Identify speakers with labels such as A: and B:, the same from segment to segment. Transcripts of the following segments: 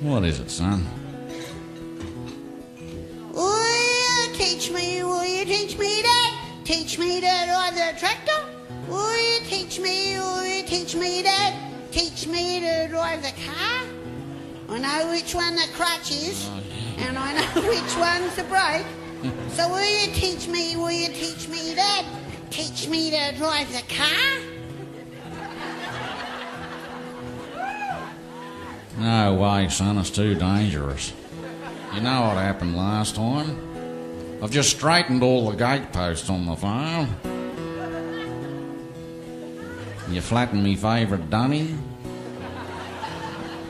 A: What is it, son?
B: Will you teach me, Dad? Teach me to drive the tractor? Will you teach me, Dad? Teach me to drive the car? I know which one the crutch is, and I know which one's the brake. So will you teach me, Dad? Teach me to drive the car?
A: No way, son, it's too dangerous. You know what happened last time? I've just straightened all the gateposts on the farm. You flattened me favourite dunny.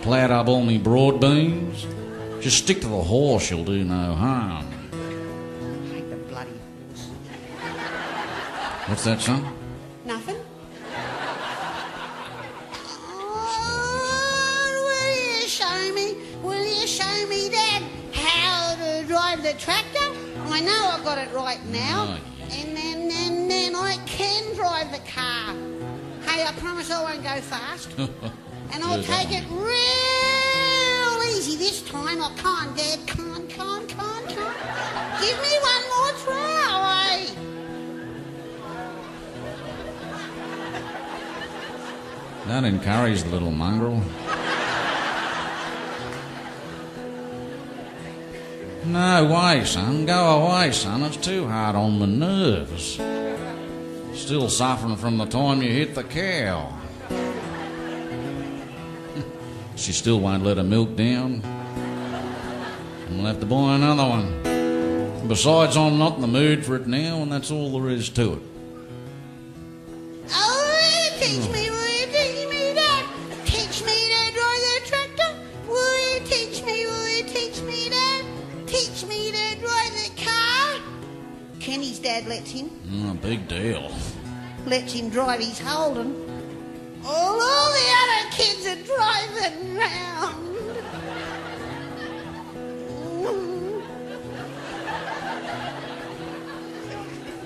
A: Ploughed up all me broad beans. Just stick to the horse, you'll do no harm.
B: I hate the bloody horse.
A: What's that, son?
B: Nothing. Will you show me, Dad, how to drive the tractor? I know I've got it right now.
A: Oh, yeah.
B: And then I can drive the car. Hey, I promise I won't go fast. And I'll take it real easy this time. I can't, Dad. Can't. Give me one more try.
A: Don't encourage the little mongrel. No way, son. Go away, son. It's too hard on the nerves. Still suffering from the time you hit the cow. She still won't let her milk down. We'll have to buy another one. Besides, I'm not in the mood for it now, and that's all there is to it.
B: Oh, will you teach me, Dad? Teach me to drive the tractor? Will you teach me, Dad? Teach me to drive the car? Kenny's dad lets him.
A: Oh, big deal.
B: Lets him drive his Holden. All the other kids are driving round.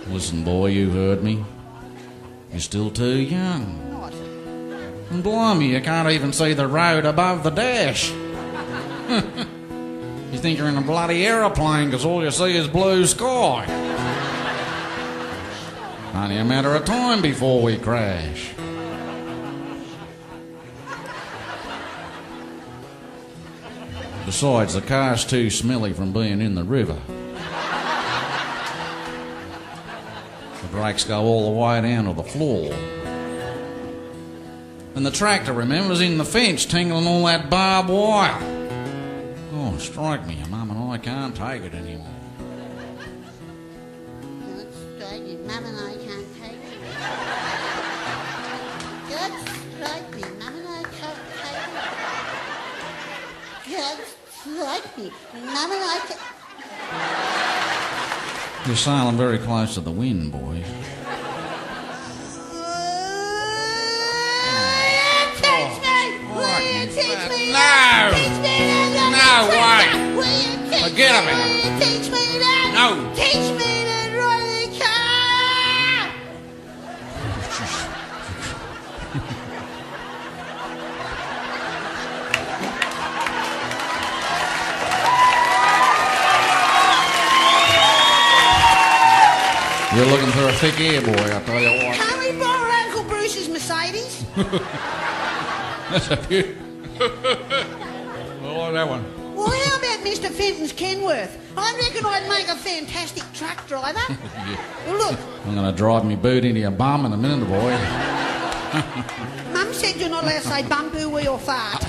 A: Listen, boy, you heard me. You're still too young.
B: What?
A: And blimey, you can't even see the road above the dash. You think you're in a bloody aeroplane because all you see is blue sky. Only a matter of time before we crash. Besides, the car's too smelly from being in the river. The brakes go all the way down to the floor. And the tractor, remember, is in the fence tingling all that barbed wire. Oh, strike me, Mum and I can't take it anymore.
B: Good strike me, Mum and I can't take it. Good strike me, Mum and I can't take it. Good strike me, Mum and I can't...
A: You're sailing very close to the wind, boy. Forget about it.
B: Teach me that.
A: No.
B: Teach me to drive the car.
A: You're looking for a thick air, boy, I'll tell you what.
B: Can't we borrow Uncle Bruce's Mercedes?
A: That's a beaut. I like that one.
B: Well, how about Mr. Fenton's Kenworth? I reckon I'd make a fantastic truck driver.
A: Yeah.
B: Well, look,
A: I'm going to drive me boot into your bum in a minute, boy.
B: Mum said you're not allowed to say bum, boo, wee or fart.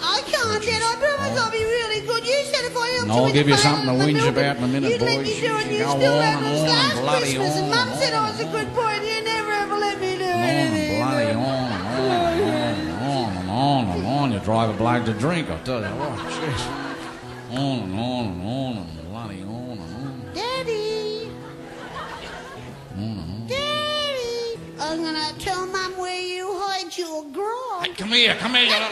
B: I can't, Dad. I promise I'll be really good. You said if I helped
A: And
B: you
A: I'll
B: with
A: give
B: the
A: you
B: phone
A: something to
B: and the
A: whinge
B: milk,
A: about in a minute,
B: you'd let
A: boys.
B: me do it.
A: You
B: You
A: go
B: still
A: on
B: have
A: and
B: us
A: on
B: last
A: and bloody
B: Christmas, and
A: on
B: Mum
A: and
B: said I was a
A: on.
B: good boy, and you never ever let me do
A: On and
B: anything.
A: bloody on and on. You drive a bloke to drink, I tell you what. Jeez. On and bloody on and on.
B: Daddy.
A: On and on.
B: Daddy. I'm going to tell Mum where you hide your grog.
A: Hey, come here, you little...